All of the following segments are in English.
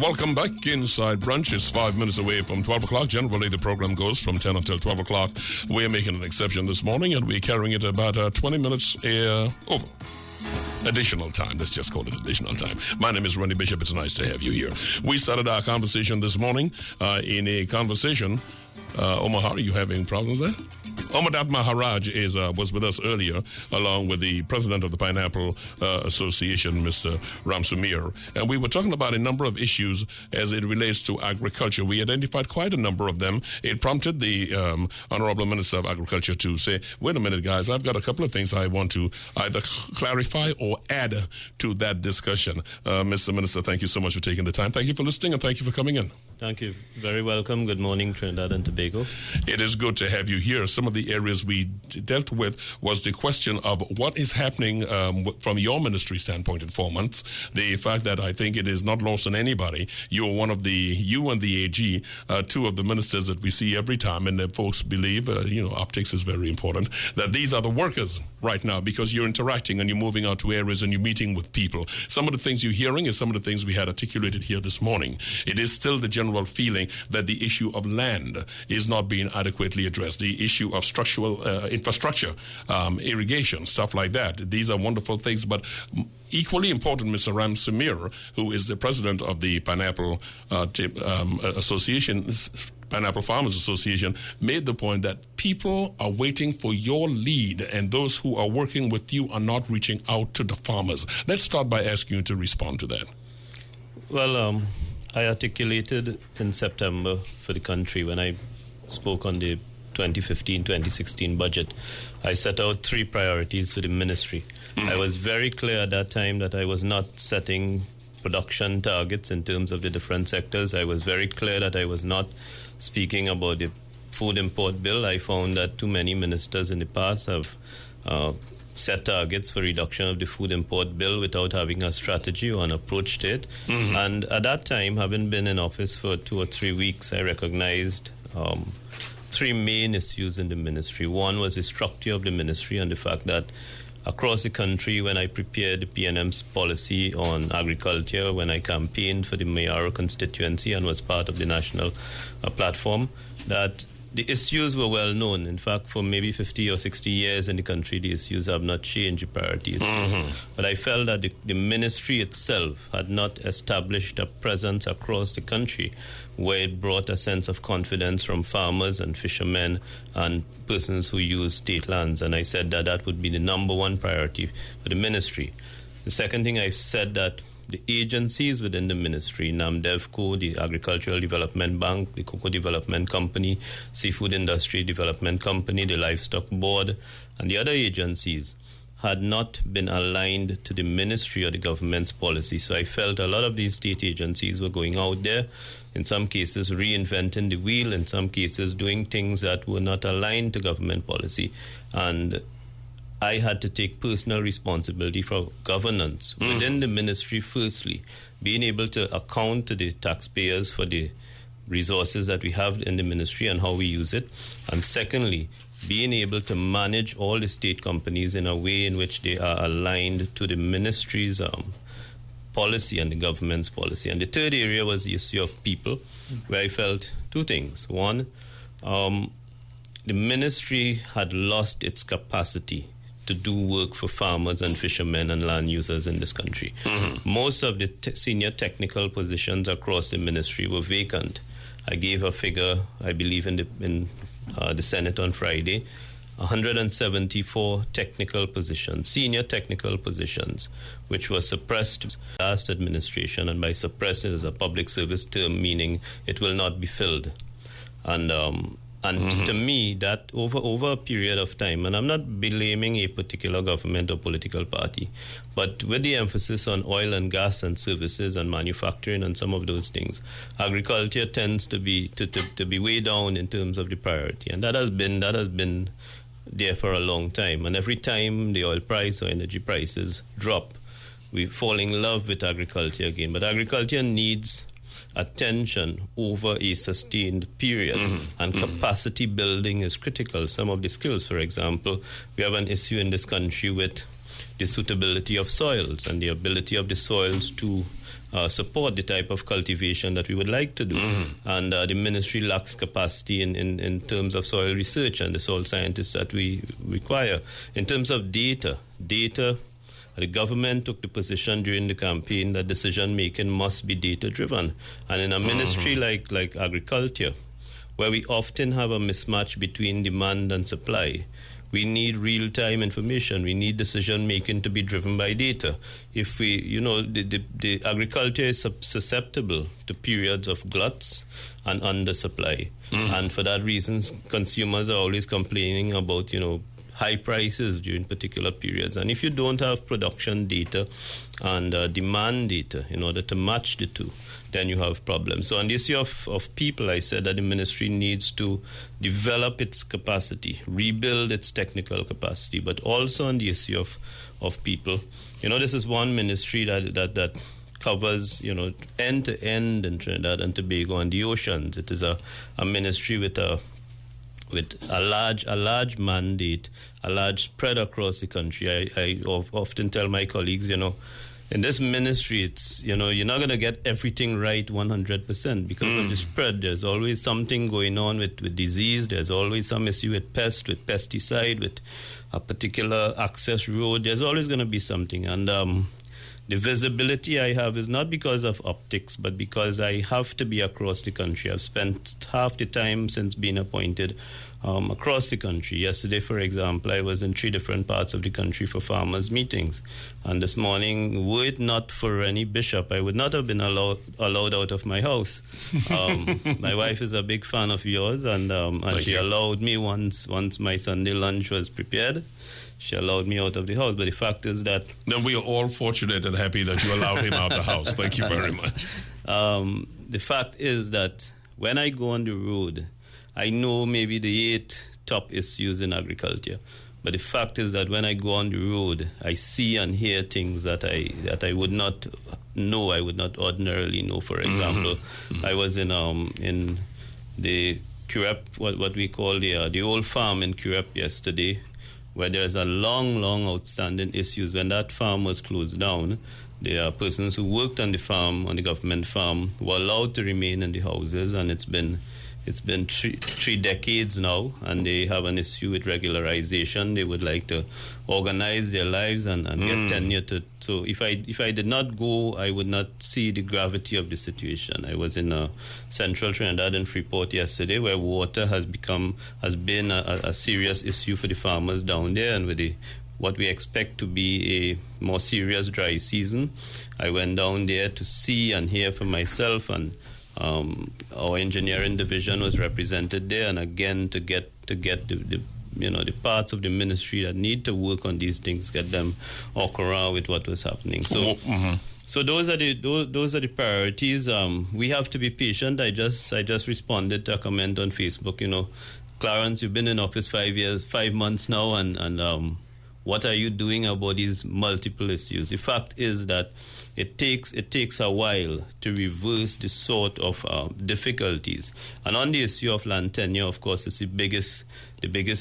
Welcome back inside Brunch. It's 5 minutes away from 12 o'clock. Generally, the program goes from 10 until 12 o'clock. We're making an exception this morning, and we're carrying it about 20 minutes over. Additional time. Let's just call it additional time. My name is Rennie Bishop. It's nice to have you here. We started our conversation this morning in a conversation. Omaha, are you having problems there? Omardath Maharaj was with us earlier, along with the president of the Pineapple Association, Mr. Ramsamir. And we were talking about a number of issues as it relates to agriculture. We identified quite a number of them. It prompted the Honorable Minister of Agriculture to say, wait a minute, guys, I've got a couple of things I want to either clarify or add to that discussion. Mr. Minister, thank you so much for taking the time. Thank you for listening, and thank you for coming in. Thank you. Very welcome. Good morning, Trinidad and Tobago. It is good to have you here. Some of the areas we dealt with was the question of what is happening from your ministry standpoint in 4 months. The fact that I think it is not lost on anybody. You and the AG, two of the ministers that we see every time, and folks believe, optics is very important, that these are the workers right now because you're interacting and you're moving out to areas and you're meeting with people. Some of the things you're hearing is some of the things we had articulated here this morning. It is still the general feeling that the issue of land is not being adequately addressed. The issue of structural infrastructure, irrigation, stuff like that. These are wonderful things, but equally important, Mr. Ramsamir, who is the president of the Pineapple Association, Pineapple Farmers Association, made the point that people are waiting for your lead and those who are working with you are not reaching out to the farmers. Let's start by asking you to respond to that. Well, I articulated in September for the country when I spoke on the 2015-2016 budget. I set out 3 priorities for the ministry. I was very clear at that time that I was not setting production targets in terms of the different sectors. I was very clear that I was not speaking about the food import bill. I found that too many ministers in the past have set targets for reduction of the food import bill without having a strategy or an approach to it. And at that time, having been in office for 2 or 3 weeks, I recognized 3 main issues in the ministry. One was the structure of the ministry and the fact that across the country, when I prepared the PNM's policy on agriculture, when I campaigned for the mayoral constituency and was part of the national platform, that the issues were well known. In fact, for maybe 50 or 60 years in the country, the issues have not changed, the priorities. But I felt that the ministry itself had not established a presence across the country where it brought a sense of confidence from farmers and fishermen and persons who use state lands. And I said that that would be the number 1 priority for the ministry. The second thing I've said that the agencies within the ministry, NAMDEVCO, the Agricultural Development Bank, the Cocoa Development Company, Seafood Industry Development Company, the Livestock Board, and the other agencies had not been aligned to the ministry or the government's policy. So I felt a lot of these state agencies were going out there, in some cases reinventing the wheel, in some cases doing things that were not aligned to government policy. And I had to take personal responsibility for governance within the ministry, firstly, being able to account to the taxpayers for the resources that we have in the ministry and how we use it. And secondly, being able to manage all the state companies in a way in which they are aligned to the ministry's policy and the government's policy. And the third area was the issue of people, where I felt 2 things. One, the ministry had lost its capacity to do work for farmers and fishermen and land users in this country. Most of the senior technical positions across the ministry were vacant. I gave a figure, I believe, in the Senate on Friday, 174 technical positions, senior technical positions, which were suppressed last administration, and by suppressed is a public service term, meaning it will not be filled. And to me, that over a period of time, and I'm not blaming a particular government or political party, but with the emphasis on oil and gas and services and manufacturing and some of those things, agriculture tends to be way down in terms of the priority, and that has been there for a long time. And every time the oil price or energy prices drop, we fall in love with agriculture again. But agriculture needs attention over a sustained period, and capacity building is critical. Some of the skills, for example, we have an issue in this country with the suitability of soils and the ability of the soils to support the type of cultivation that we would like to do. And the ministry lacks capacity in terms of soil research and the soil scientists that we require. In terms of data, the government took the position during the campaign that decision-making must be data-driven. And in a ministry like agriculture, where we often have a mismatch between demand and supply, we need real-time information. We need decision-making to be driven by data. If we, the agriculture is susceptible to periods of gluts and undersupply. And for that reason, consumers are always complaining about, high prices during particular periods. And if you don't have production data and demand data in order to match the two, then you have problems. So on the issue of people, I said that the ministry needs to develop its capacity, rebuild its technical capacity, but also on the issue of people. This is one ministry that covers, end to end in Trinidad and Tobago and the oceans. It is a ministry with a large mandate, a large spread across the country. I often tell my colleagues, in this ministry, it's, you're not going to get everything right 100% because of the spread. There's always something going on with disease. There's always some issue with pest, with pesticide, with a particular access road. There's always going to be something. And the visibility I have is not because of optics, but because I have to be across the country. I've spent half the time since being appointed across the country. Yesterday, for example, I was in 3 different parts of the country for farmers' meetings. And this morning, were it not for Rennie Bishop, I would not have been allowed out of my house. My wife is a big fan of yours, and she allowed me once my Sunday lunch was prepared. She allowed me out of the house. But the fact is that... Then we are all fortunate and happy that you allowed him out of the house. Thank you very much. The fact is that when I go on the road, I know maybe the 8 top issues in agriculture. But the fact is that when I go on the road, I see and hear things that I would not know, I would not ordinarily know. For example, I was in the Curep, what we call the old farm in Curep yesterday, where there's a long outstanding issues. When that farm was closed down, there are persons who worked on the farm, on the government farm, were allowed to remain in the houses, and it's been three decades now, and they have an issue with regularization. They would like to organize their lives and get tenure to. So if I did not go, I would not see the gravity of the situation. I was in central Trinidad and Freeport yesterday, where water has been a serious issue for the farmers down there, and with what we expect to be a more serious dry season. I went down there to see and hear for myself, and our engineering division was represented there, and again to get the parts of the ministry that need to work on these things, get them around with what was happening. So those are the priorities. We have to be patient. I just responded to a comment on Facebook. Clarence, you've been in office 5 months now, and what are you doing about these multiple issues? The fact is that it takes a while to reverse the sort of difficulties. And on the issue of land tenure, of course, it's the biggest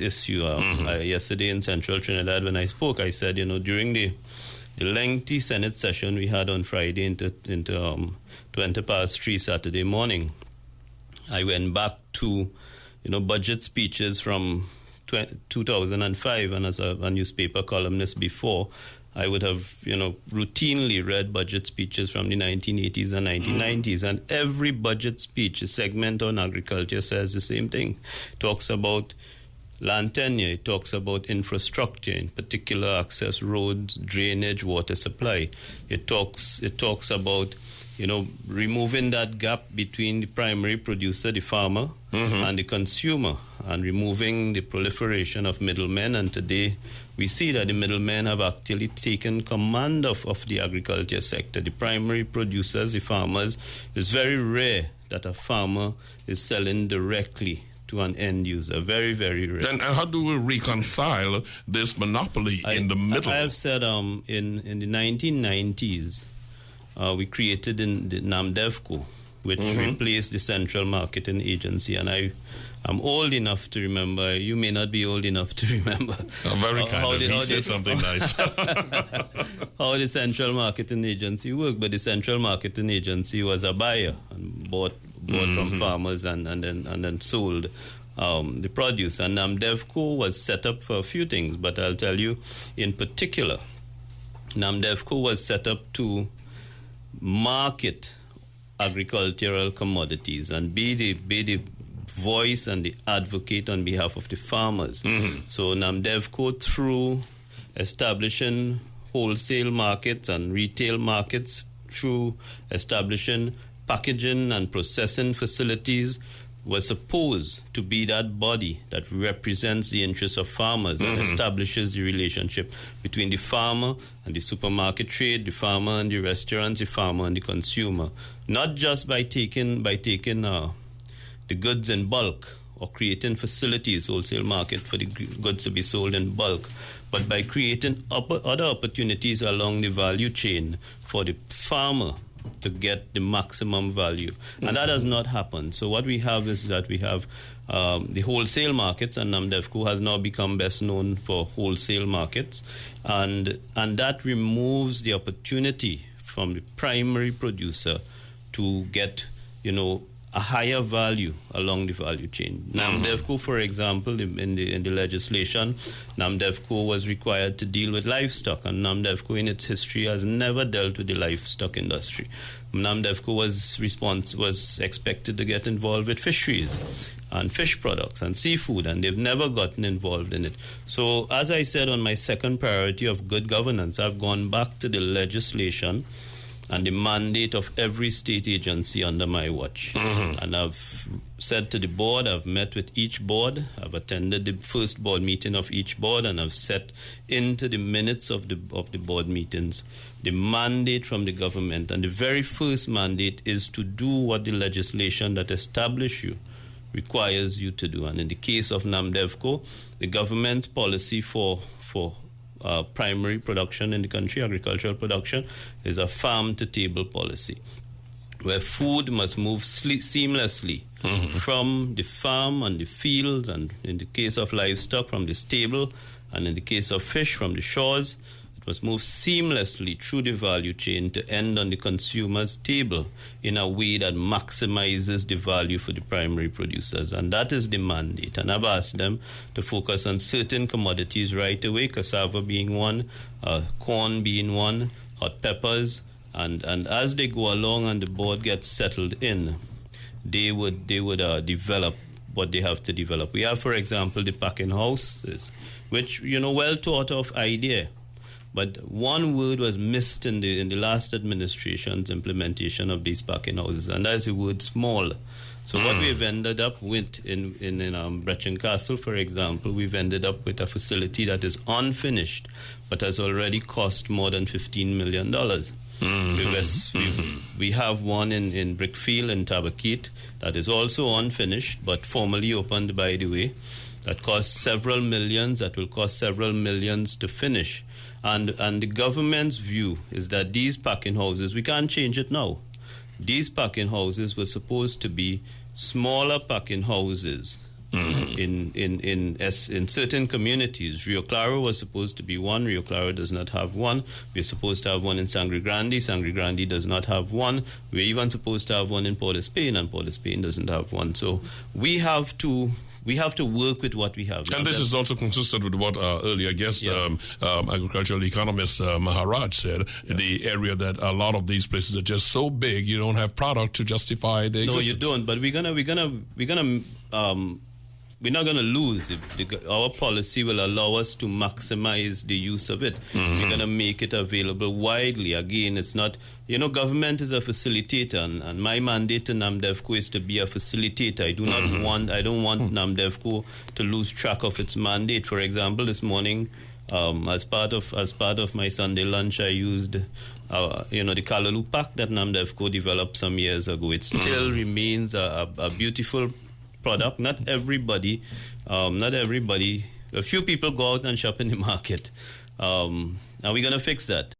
issue. Yesterday in Central Trinidad, when I spoke, I said, during the lengthy Senate session we had on Friday into 3:20 Saturday morning, I went back to budget speeches from 2005, and as a newspaper columnist before, I would have, routinely read budget speeches from the 1980s and 1990s, and every budget speech, a segment on agriculture, says the same thing. It talks about land tenure, it talks about infrastructure, in particular access roads, drainage, water supply. It talks about removing that gap between the primary producer, the farmer, and the consumer, and removing the proliferation of middlemen. And today we see that the middlemen have actually taken command of the agriculture sector. The primary producers, the farmers, it's very rare that a farmer is selling directly to an end user. Very, very rare. And how do we reconcile this monopoly in the middle? I have said in the 1990s, we created in the NAMDEVCO, which replaced the Central Marketing Agency. And I'm old enough to remember. You may not be old enough to remember. Very kind of. He said something nice. How the Central Marketing Agency worked. But the Central Marketing Agency was a buyer and bought from farmers and then sold the produce. And NAMDEVCO was set up for a few things, but I'll tell you in particular, NAMDEVCO was set up to market agricultural commodities and be the voice and the advocate on behalf of the farmers. So NAMDEVCO, through establishing wholesale markets and retail markets, through establishing packaging and processing facilities, was supposed to be that body that represents the interests of farmers and establishes the relationship between the farmer and the supermarket trade, the farmer and the restaurants, the farmer and the consumer. Not just by taking the goods in bulk or creating facilities, wholesale market for the goods to be sold in bulk, but by creating other opportunities along the value chain for the farmer to get the maximum value. And that has not happened. So what we have is that we have the wholesale markets, and NAMDEVCO has now become best known for wholesale markets, and that removes the opportunity from the primary producer to get, a higher value along the value chain. NAMDEVCO, for example, in the legislation, NAMDEVCO was required to deal with livestock, and NAMDEVCO in its history has never dealt with the livestock industry. NAMDEVCO was expected to get involved with fisheries and fish products and seafood, and they've never gotten involved in it. So, as I said on my second priority of good governance, I've gone back to the legislation and the mandate of every state agency under my watch. And I've said to the board, I've met with each board, I've attended the first board meeting of each board, and I've set into the minutes of the board meetings the mandate from the government. And the very first mandate is to do what the legislation that establishes you requires you to do. And in the case of NAMDEVCO, the government's policy for primary production in the country, agricultural production, is a farm-to-table policy, where food must move seamlessly from the farm and the fields, and in the case of livestock, from the stable, and in the case of fish, from the shores. It must move seamlessly through the value chain to end on the consumer's table in a way that maximizes the value for the primary producers. And that is the mandate. And I've asked them to focus on certain commodities right away, cassava being one, corn being one, hot peppers. And as they go along and the board gets settled in, they would develop what they have to develop. We have, for example, the packing houses, which, well thought of idea. But one word was missed in the last administration's implementation of these packing houses, and that is the word small. So what we've ended up with in Brechin Castle, for example, we've ended up with a facility that is unfinished, but has already cost more than $15 million. We have one in Brickfield in Tabaquite that is also unfinished, but formally opened, by the way, that costs several millions, that will cost several millions to finish. And the government's view is that these packing houses, we can't change it now. These packing houses were supposed to be smaller packing houses in certain communities. Rio Claro was supposed to be one. Rio Claro does not have one. We're supposed to have one in Sangre Grande. Sangre Grande does not have one. We're even supposed to have one in Port of Spain, and Port of Spain doesn't have one. So we have to work with what we have. And this is also consistent with what earlier guest, agricultural economist Maharaj said, the area that a lot of these places are just so big, you don't have product to justify the existence. No, you don't. But we're not going to lose. Our policy will allow us to maximize the use of it. We're going to make it available widely. Again, it's not, government is a facilitator, and my mandate to NAMDEVCO is to be a facilitator. I don't want NAMDEVCO to lose track of its mandate. For example, this morning, as part of my Sunday lunch, I used the Callaloo pack that NAMDEVCO developed some years ago. It still remains a beautiful product. Not everybody, a few people go out and shop in the market. Are we going to fix that?